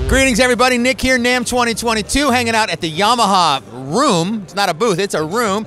Greetings, everybody. Nick here, NAMM 2022, hanging out at the Yamaha room. It's not a booth, it's a room.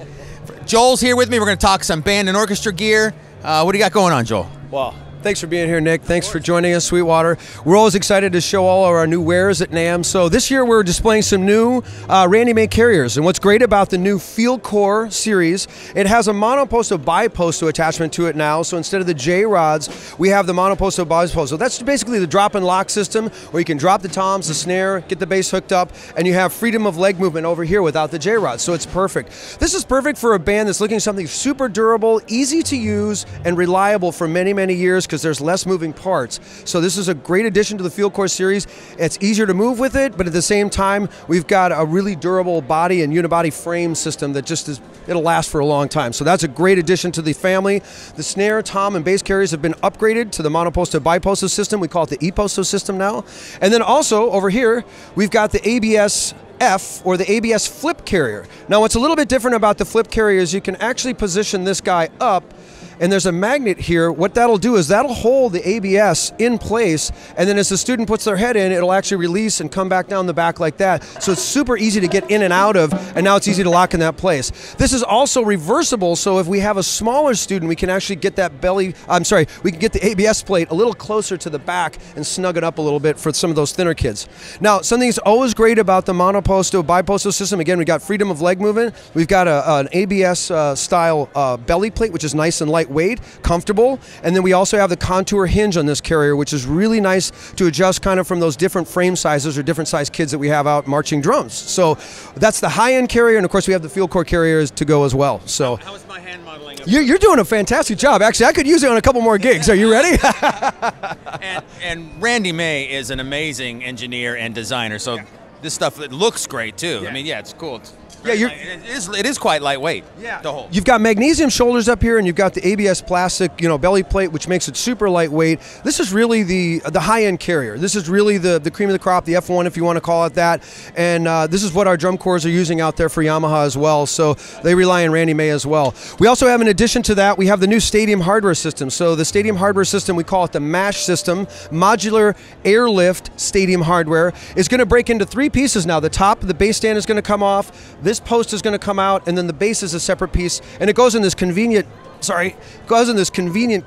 Joel's here with me. We're going to talk some band and orchestra gear. What do you got going on, Joel? Well, thanks for being here, Nick. Thanks for joining us, Sweetwater. We're always excited to show all of our new wares at NAMM. So this year we're displaying some new Randy May carriers. And what's great about the new Fieldcore Series, it has a monoposto biposto attachment to it now. So instead of the J rods, we have the monoposto biposto. That's basically the drop and lock system where you can drop the toms, the snare, get the bass hooked up, and you have freedom of leg movement over here without the J rods. So it's perfect. This is perfect for a band that's looking for something super durable, easy to use, and reliable for many, many years, because there's less moving parts. So this is a great addition to the Fieldcore Series. It's easier to move with it, but at the same time, we've got a really durable body and unibody frame system that just is, it'll last for a long time. So that's a great addition to the family. The snare, tom, and bass carriers have been upgraded to the monoposto biposto system. We call it the ePosto system now. And then also over here, we've got the ABS F, or the ABS flip carrier. Now what's a little bit different about the flip carrier is you can actually position this guy up, and there's a magnet here. What that'll do is that'll hold the ABS in place, and then as the student puts their head in, it'll actually release and come back down the back like that. So it's super easy to get in and out of, and now it's easy to lock in that place. This is also reversible, so if we have a smaller student, we can actually get that we can get the ABS plate a little closer to the back and snug it up a little bit for some of those thinner kids. Now, something that's always great about the monoposto biposto system, again, we got freedom of leg movement. We've got an ABS style belly plate, which is nice and lightweight, comfortable, and then we also have the contour hinge on this carrier, which is really nice to adjust kind of from those different frame sizes or different size kids that we have out marching drums. So that's the high-end carrier, and of course we have the Fieldcore carriers to go as well. So how is my hand modeling? You're doing a fantastic job. Actually, I could use it on a couple more gigs. Are you ready? and Randy May is an amazing engineer and designer, so this stuff, it looks great too. Yeah. I mean, yeah, it's cool. It is quite lightweight. Yeah. To hold. You've got magnesium shoulders up here, and you've got the ABS plastic, belly plate, which makes it super lightweight. This is really the high-end carrier. This is really the cream of the crop, the F1 if you want to call it that. And this is what our drum corps are using out there for Yamaha as well. So they rely on Randy May as well. We also have, in addition to that, we have the new stadium hardware system. So the stadium hardware system, we call it the MASH system, modular airlift stadium hardware. It's going to break into three pieces now. The top of the bass stand is going to come off. This post is going to come out, and then the bass is a separate piece, and it goes in this convenient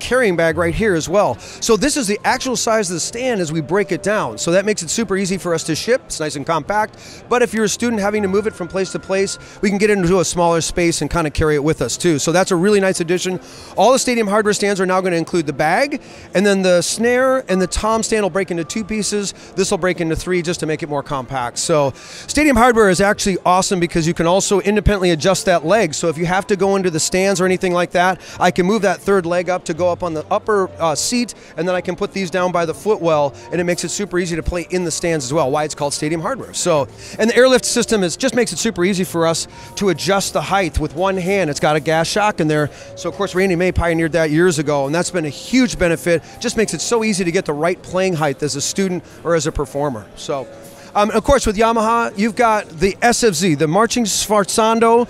carrying bag right here as well. So this is the actual size of the stand as we break it down. So that makes it super easy for us to ship. It's nice and compact. But if you're a student having to move it from place to place, we can get it into a smaller space and kind of carry it with us too. So that's a really nice addition. All the stadium hardware stands are now going to include the bag, and then the snare and the tom stand will break into two pieces. This will break into three just to make it more compact. So stadium hardware is actually awesome because you can also independently adjust that leg. So if you have to go into the stands or anything like that, I can move that third leg up to go up on the upper seat, and then I can put these down by the footwell, and it makes it super easy to play in the stands as well, why it's called stadium hardware. So, and the airlift system just makes it super easy for us to adjust the height with one hand. It's got a gas shock in there. So of course Randy May pioneered that years ago, and that's been a huge benefit. Just makes it so easy to get the right playing height as a student or as a performer. So, of course with Yamaha, you've got the SFZ, the Marching Sforzando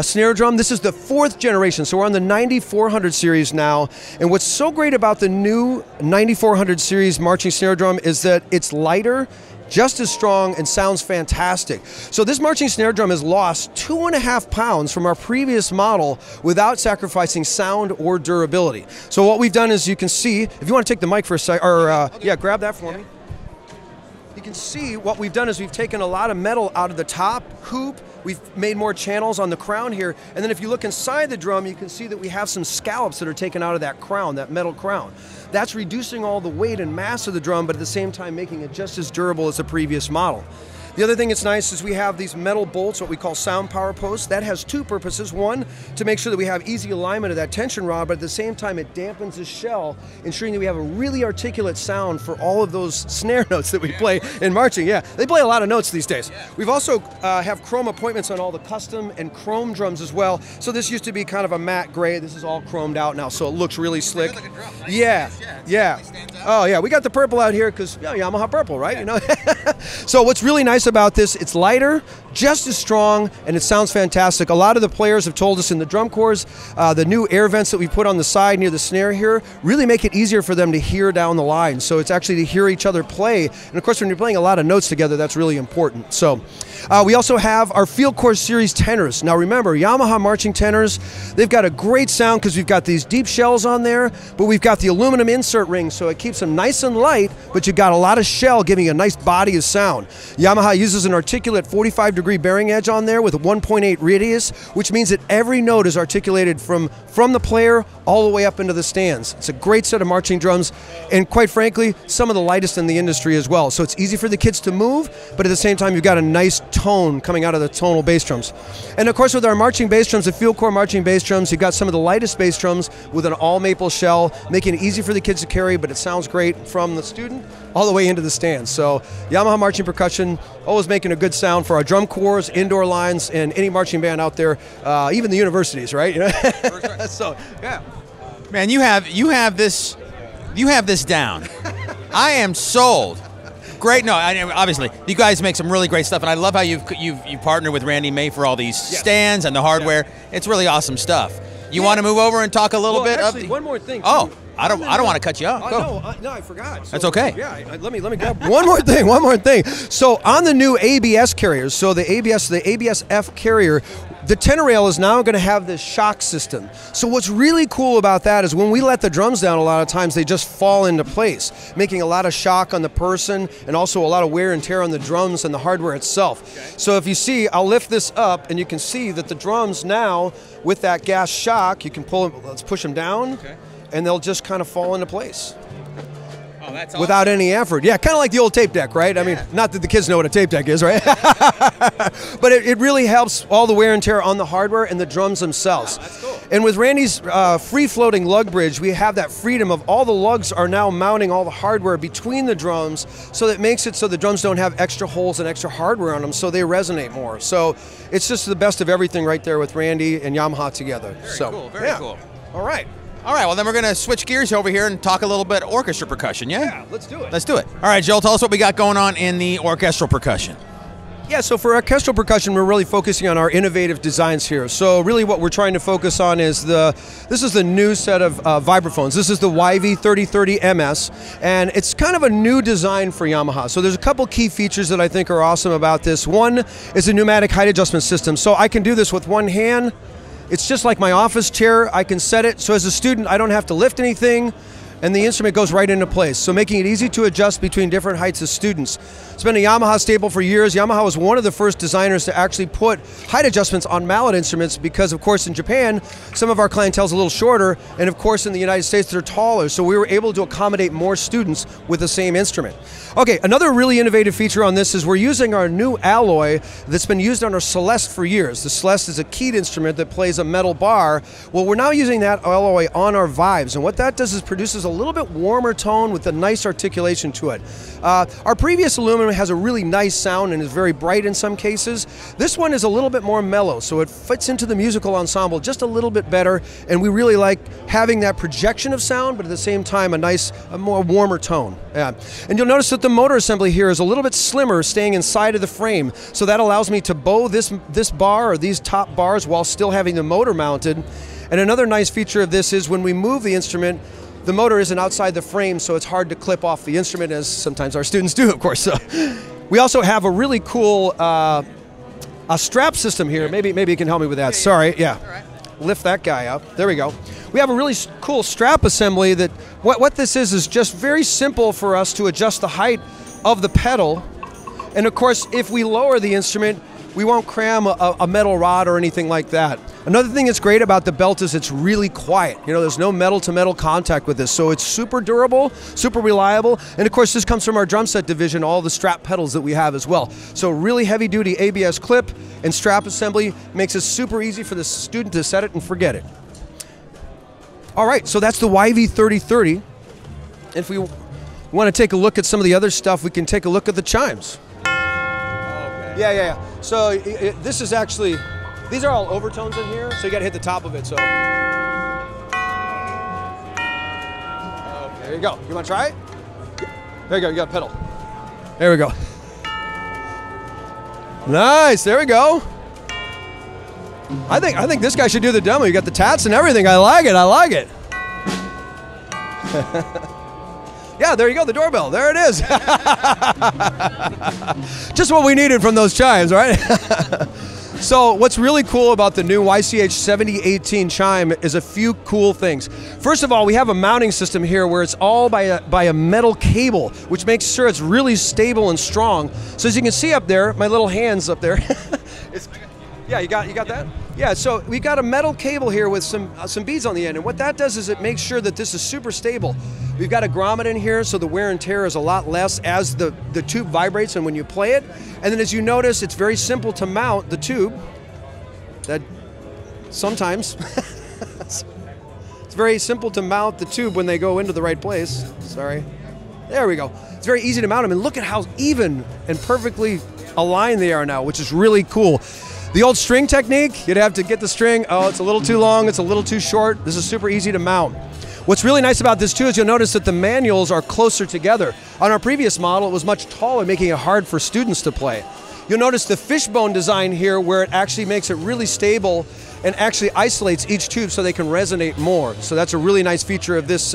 snare drum. This is the 4th generation, so we're on the 9400 series now. And what's so great about the new 9400 series marching snare drum is that it's lighter, just as strong, and sounds fantastic. So this marching snare drum has lost 2.5 pounds from our previous model without sacrificing sound or durability. So what we've done is, you can see, if you want to take the mic for a sec, or yeah, grab that for me. You can see what we've done is we've taken a lot of metal out of the top hoop. We've made more channels on the crown here, and then if you look inside the drum, you can see that we have some scallops that are taken out of that crown, that metal crown. That's reducing all the weight and mass of the drum, but at the same time making it just as durable as the previous model. The other thing that's nice is we have these metal bolts, what we call sound power posts. That has two purposes. One, to make sure that we have easy alignment of that tension rod, but at the same time it dampens the shell, ensuring that we have a really articulate sound for all of those snare notes that we play in marching. Yeah, they play a lot of notes these days. We've also have chrome appointments on all the custom and chrome drums as well. So this used to be kind of a matte gray. This is all chromed out now, so it looks really slick. Like a drum. Nice. Yeah. Oh yeah, we got the purple out here because Yamaha purple, right? You know. So what's really nice about this, it's lighter, just as strong, and it sounds fantastic. A lot of the players have told us in the drum corps, the new air vents that we put on the side near the snare here really make it easier for them to hear down the line. So it's actually to hear each other play, and of course when you're playing a lot of notes together, that's really important. So we also have our Fieldcore Series tenors. Now remember, Yamaha marching tenors, they've got a great sound because we've got these deep shells on there, but we've got the aluminum insert ring, so it keeps them nice and light, but you've got a lot of shell giving a nice body of sound. Yamaha uses an articulate 45-degree bearing edge on there with a 1.8 radius, which means that every note is articulated from the player all the way up into the stands. It's a great set of marching drums, and quite frankly, some of the lightest in the industry as well. So it's easy for the kids to move, but at the same time, you've got a nice tone coming out of the tonal bass drums. And of course, with our marching bass drums, the Fieldcore marching bass drums, you've got some of the lightest bass drums with an all maple shell, making it easy for the kids to carry, but it sounds great from the student all the way into the stands. So Yamaha marching percussion, always making a good sound for our drum corps, indoor lines, and any marching band out there, even the universities, right? You know? So yeah, man, you have this down. I am sold. Great. No, obviously you guys make some really great stuff, and I love how you've partnered with Randy May for all these stands and the hardware. Yeah. It's really awesome stuff. You want to move over and talk a little bit? Actually, one more thing. Oh, I don't want to cut you off. No, I forgot. So, that's okay. Yeah, let me grab one more thing. So on the new ABS carriers, so the ABS-F carrier, the tenor rail is now going to have this shock system. So what's really cool about that is when we let the drums down, a lot of times they just fall into place, making a lot of shock on the person and also a lot of wear and tear on the drums and the hardware itself. Okay. So if you see, I'll lift this up and you can see that the drums now, with that gas shock, you can pull them, let's push them down. Okay. And they'll just kind of fall into place. Oh, that's awesome. Without any effort. Yeah, kind of like the old tape deck, right? Yeah. I mean, not that the kids know what a tape deck is, right? But it really helps all the wear and tear on the hardware and the drums themselves. Wow, that's cool. And with Randy's free-floating lug bridge, we have that freedom of all the lugs are now mounting all the hardware between the drums, so that makes it so the drums don't have extra holes and extra hardware on them, so they resonate more. So it's just the best of everything right there with Randy and Yamaha together. Very cool, very cool. All right. All right, well, then we're going to switch gears over here and talk a little bit orchestra percussion, yeah? Yeah, let's do it. Let's do it. All right, Joel, tell us what we got going on in the orchestral percussion. Yeah, so for orchestral percussion, we're really focusing on our innovative designs here. So really what we're trying to focus on is this is the new set of vibraphones. This is the YV3030MS, and it's kind of a new design for Yamaha. So there's a couple key features that I think are awesome about this. One is a pneumatic height adjustment system. So I can do this with one hand. It's just like my office chair. I can set it so as a student I don't have to lift anything, and the instrument goes right into place, so making it easy to adjust between different heights of students. It's been a Yamaha staple for years. Yamaha was one of the first designers to actually put height adjustments on mallet instruments because, of course, in Japan, some of our clientele is a little shorter, and of course in the United States they're taller, so we were able to accommodate more students with the same instrument. Okay, another really innovative feature on this is we're using our new alloy that's been used on our Celeste for years. The Celeste is a keyed instrument that plays a metal bar. Well, we're now using that alloy on our vibes, and what that does is produces a little bit warmer tone with a nice articulation to it. Our previous aluminum has a really nice sound and is very bright in some cases. This one is a little bit more mellow, so it fits into the musical ensemble just a little bit better, and we really like having that projection of sound, but at the same time a more warmer tone. Yeah. And you'll notice that the motor assembly here is a little bit slimmer, staying inside of the frame, so that allows me to bow this bar or these top bars while still having the motor mounted. And another nice feature of this is when we move the instrument, the motor isn't outside the frame, so it's hard to clip off the instrument, as sometimes our students do, of course. So we also have a really cool a strap system here. Maybe you can help me with that. Sorry, yeah. All right. Lift that guy up. There we go. We have a really cool strap assembly that what this is just very simple for us to adjust the height of the pedal. And of course, if we lower the instrument, we won't cram a metal rod or anything like that. Another thing that's great about the belt is it's really quiet. You know, there's no metal-to-metal contact with this, so it's super durable, super reliable, and of course this comes from our drum set division, all the strap pedals that we have as well. So really heavy-duty ABS clip and strap assembly makes it super easy for the student to set it and forget it. All right, so that's the YV3030. If we want to take a look at some of the other stuff, we can take a look at the chimes. Yeah. So this is actually, these are all overtones in here, so you got to hit the top of it. So there you go. You want to try it? There you go, you got pedal. There we go. Nice, there we go. I think this guy should do the demo. You got the tats and everything. I like it, I like it. Yeah, there you go, the doorbell. There it is. Just what we needed from those chimes, right? So what's really cool about the new YCH 7018 chime is a few cool things. First of all, we have a mounting system here where it's all by a metal cable, which makes sure it's really stable and strong. So as you can see up there, my little hands up there. Yeah, you got that? Yeah, so we got a metal cable here with some beads on the end, and what that does is it makes sure that this is super stable. We've got a grommet in here, so the wear and tear is a lot less as the tube vibrates and when you play it. And then as you notice, it's very simple to mount the tube. That sometimes, it's very simple to mount the tube when they go into the right place. Sorry. There we go. It's very easy to mount them, and look at how even and perfectly aligned they are now, which is really cool. The old string technique, you'd have to get the string, oh, it's a little too long, it's a little too short. This is super easy to mount. What's really nice about this too is you'll notice that the manuals are closer together. On our previous model, it was much taller, making it hard for students to play. You'll notice the fishbone design here where it actually makes it really stable and actually isolates each tube so they can resonate more. So that's a really nice feature of this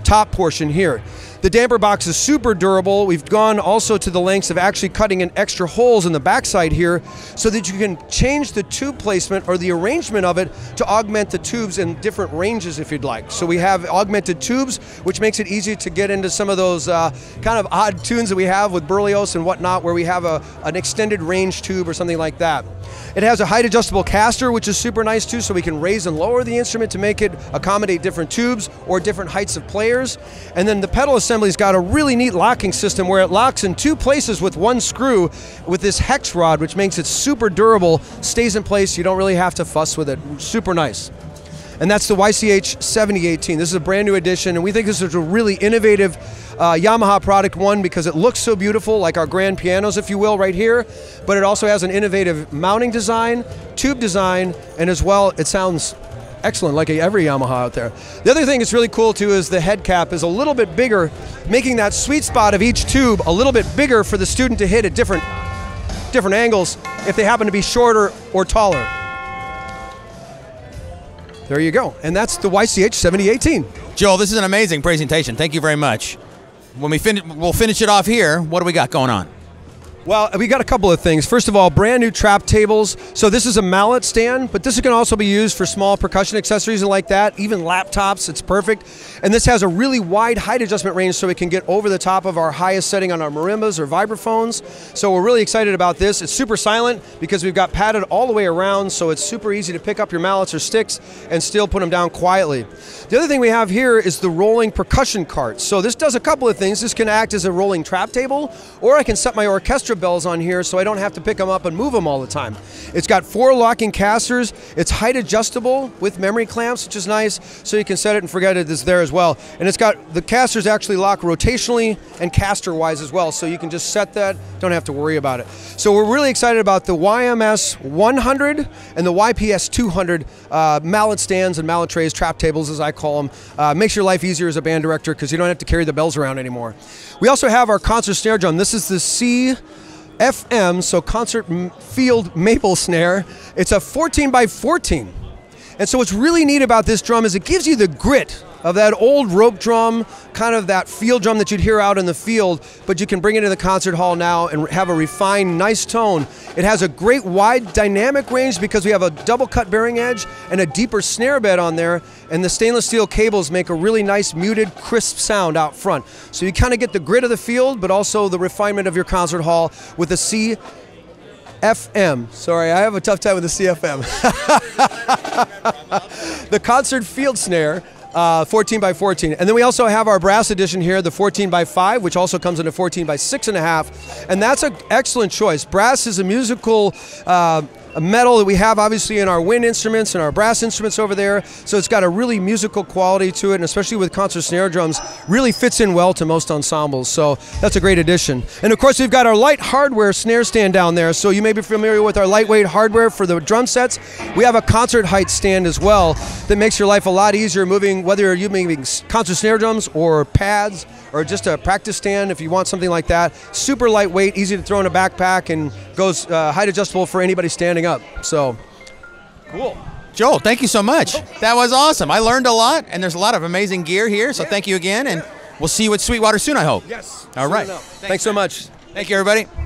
top portion here. The damper box is super durable. We've gone also to the lengths of actually cutting in extra holes in the backside here so that you can change the tube placement or the arrangement of it to augment the tubes in different ranges if you'd like. So we have augmented tubes, which makes it easy to get into some of those kind of odd tunes that we have with Berlioz and whatnot, where we have an extended range tube or something like that. It has a height adjustable caster, which is super nice too, so we can raise and lower the instrument to make it accommodate different tubes or different heights of players. And then the pedal assembly's got a really neat locking system where it locks in two places with one screw with this hex rod, which makes it super durable, stays in place, you don't really have to fuss with it. Super nice. And that's the YCH 7018. This is a brand new edition, and we think this is a really innovative Yamaha product, one, because it looks so beautiful, like our grand pianos, if you will, right here, but it also has an innovative mounting design, tube design, and as well, it sounds excellent, like every Yamaha out there. The other thing that's really cool too is the head cap is a little bit bigger, making that sweet spot of each tube a little bit bigger for the student to hit at different angles if they happen to be shorter or taller. There you go, and that's the YCH 7018. Joel, this is an amazing presentation. Thank you very much. When we'll finish it off here. What do we got going on? Well, we got a couple of things. First of all, brand new trap tables. So this is a mallet stand, but this can also be used for small percussion accessories and like that, even laptops, it's perfect. And this has a really wide height adjustment range so it can get over the top of our highest setting on our marimbas or vibraphones. So we're really excited about this. It's super silent because we've got padded all the way around, so it's super easy to pick up your mallets or sticks and still put them down quietly. The other thing we have here is the rolling percussion cart. So this does a couple of things. This can act as a rolling trap table, or I can set my orchestra bells on here so I don't have to pick them up and move them all the time. It's got 4 locking casters. It's height adjustable with memory clamps, which is nice, so you can set it and forget it is there as well. And it's got, the casters actually lock rotationally and caster wise as well, so you can just set that, don't have to worry about it. So we're really excited about the YMS 100 and the YPS 200 mallet stands and mallet trays, trap tables as I call them. Makes your life easier as a band director because you don't have to carry the bells around anymore. We also have our concert snare drum. This is the CFM, so Concert Field Maple Snare. It's a 14 by 14. And so what's really neat about this drum is it gives you the grit of that old rope drum, kind of that field drum that you'd hear out in the field, but you can bring it in the concert hall now and have a refined, nice tone. It has a great wide dynamic range because we have a double cut bearing edge and a deeper snare bed on there, and the stainless steel cables make a really nice muted, crisp sound out front. So you kind of get the grit of the field, but also the refinement of your concert hall with the CFM. Sorry, I have a tough time with the CFM. The Concert Field Snare. 14 by 14. And then we also have our brass edition here, the 14 by 5, which also comes in a 14 by 6.5. And that's an excellent choice. Brass is a musical a metal that we have obviously in our wind instruments and our brass instruments over there. So it's got a really musical quality to it, and especially with concert snare drums, really fits in well to most ensembles. So that's a great addition. And of course, we've got our light hardware snare stand down there. So you may be familiar with our lightweight hardware for the drum sets. We have a concert height stand as well that makes your life a lot easier moving, whether you're moving concert snare drums or pads or just a practice stand if you want something like that. Super lightweight, easy to throw in a backpack, and goes height adjustable for anybody standing up. So, cool. Joel, thank you so much. That was awesome. I learned a lot, and there's a lot of amazing gear here, so thank you again, and we'll see you at Sweetwater soon, I hope. Yes. All right. Thanks so much. Thank you, everybody.